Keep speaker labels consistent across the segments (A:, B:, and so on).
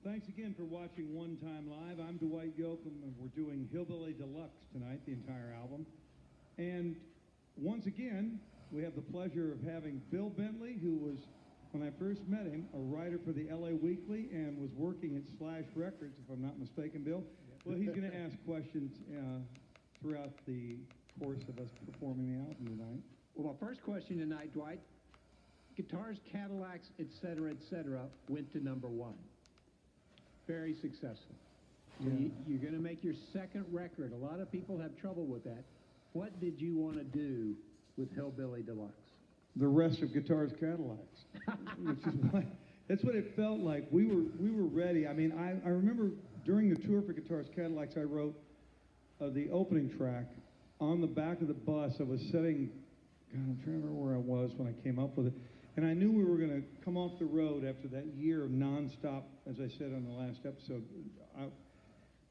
A: Thanks again for watching One Time Live. I'm Dwight Yoakam, and we're doing Hillbilly Deluxe tonight, the entire album. And once again, we have the pleasure of having Bill Bentley, who was, when I first met him, a writer for the LA Weekly and was working at Slash Records, if I'm not mistaken, Bill. Well, he's going to ask questions throughout the course of us performing the album tonight.
B: Well, my first question tonight, Dwight, Guitars, Cadillacs, etc., went to #1. Very successful. So
A: Yeah.
B: you're going to make your second record. A lot of people have trouble with that. What did you want to do with Hillbilly Deluxe?
A: The rest of Guitars, Cadillacs, which is why, that's what it felt like. We were ready. I mean, I remember during the tour for Guitars, Cadillacs, I wrote the opening track on the back of the bus. I was sitting, God, I'm trying to remember where I was when I came up with it. And I knew we were going to come off the road after that year of nonstop, as I said on the last episode.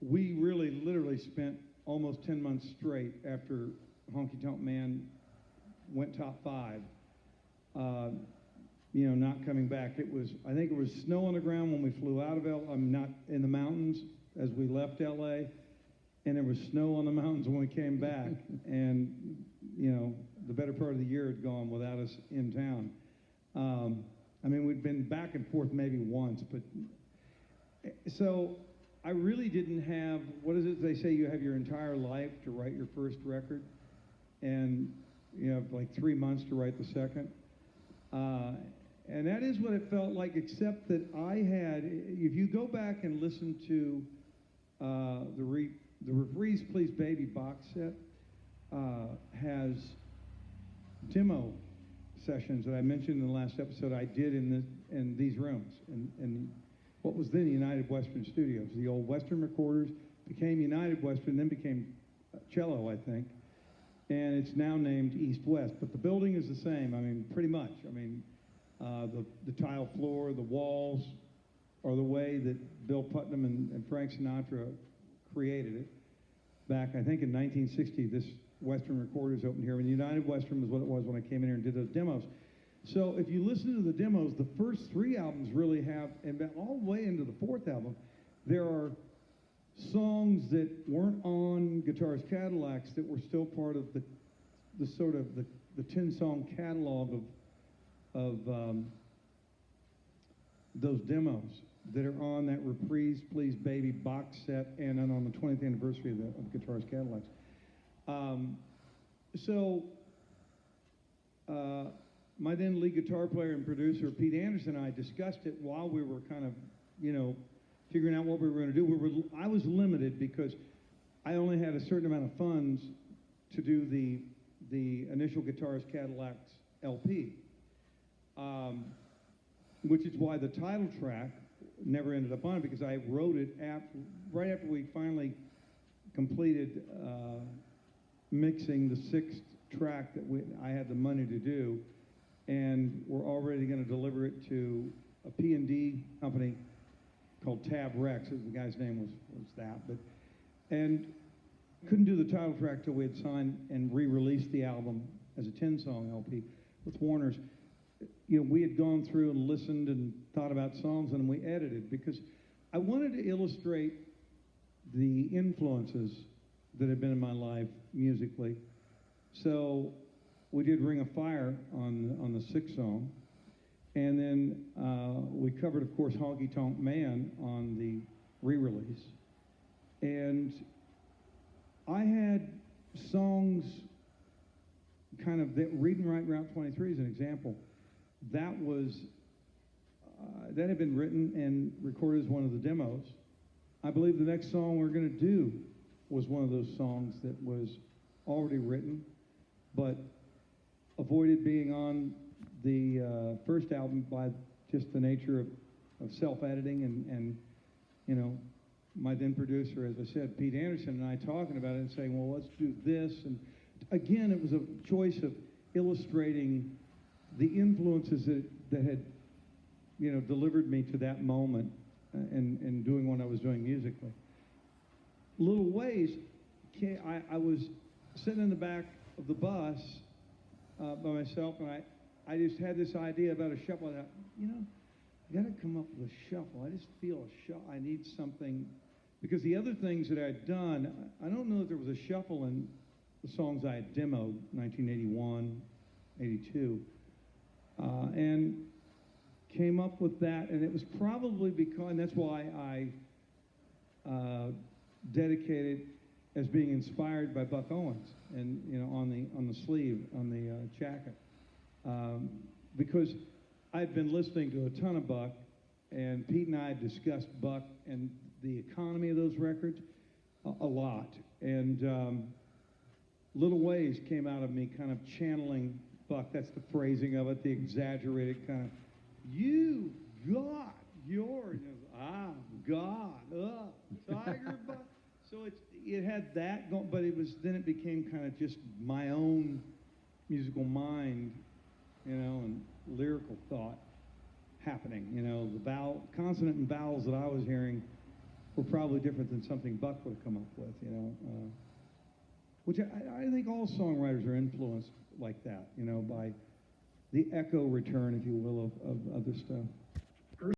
A: We really literally spent almost 10 months straight after Honky Tonk Man went top 5, not coming back. I think it was snow on the ground when we flew out of not in the mountains as we left LA, and there was snow on the mountains when we came back. And, the better part of the year had gone without us in town. We'd been back and forth maybe once, but so I really didn't have, what is it they say, you have your entire life to write your first record, and you have like 3 months to write the second. And that is what it felt like, except that I had, if you go back and listen to the Reprise Please Baby box set, has demo sessions that I mentioned in the last episode I did in these rooms, and what was then United Western Studios. The old Western recorders became United Western, then became Cello, I think, and it's now named East West. But the building is the same, pretty much. The tile floor, the walls are the way that Bill Putnam and Frank Sinatra created it. Back, I think in 1960, this Western Recorders opened here, and United Western was what it was when I came in here and did those demos. So if you listen to the demos, the first 3 albums really have, and all the way into the 4th album, there are songs that weren't on Guitars Cadillacs that were still part of the sort of the 10-song catalog of those demos that are on that Reprise Please Baby box set, and then on the 20th anniversary of Guitars Cadillacs. My then lead guitar player and producer, Pete Anderson, and I discussed it while we were kind of, figuring out what we were going to do. I was limited because I only had a certain amount of funds to do the initial Guitars Cadillacs LP, which is why the title track never ended up on it, because I wrote it right after we finally completed mixing the 6th track that I had the money to do, and we're already going to deliver it to a P&D company called Tab Rex. The guy's name was that, and couldn't do the title track till we had signed and re-released the album as a 10-song LP with Warner's. We had gone through and listened and thought about songs, and we edited, because I wanted to illustrate the influences that had been in my life musically. So we did Ring of Fire on the 6th song, and then we covered, of course, Honky Tonk Man on the re-release. And I had songs kind of that, Reading Right Route 23 is an example. That had been written and recorded as one of the demos. I believe the next song we're going to do was one of those songs that was already written, but avoided being on the first album by just the nature of self-editing and my then producer, as I said, Pete Anderson, and I talking about it and saying, well, let's do this. And again, it was a choice of illustrating the influences that had, delivered me to that moment and doing what I was doing musically. Little Ways, I was sitting in the back of the bus by myself, and I just had this idea about a shuffle. I thought, got to come up with a shuffle. I just feel a shuffle. I need something, because the other things that I'd done, I don't know if there was a shuffle in the songs I had demoed, 1981, 82, and came up with that, and it was probably because, and that's why I dedicated as being inspired by Buck Owens, and on the sleeve, on the jacket, because I'd been listening to a ton of Buck, and Pete and I had discussed Buck and the economy of those records a lot, and little ways came out of me kind of channeling Buck. That's the phrasing of it, the exaggerated kind of, you got your, God, Tiger Buck. So it had that going, but then it became kind of just my own musical mind, and lyrical thought happening. The consonant and vowels that I was hearing were probably different than something Buck would have come up with, which I think all songwriters are influenced like that, by the echo return, if you will, of other stuff.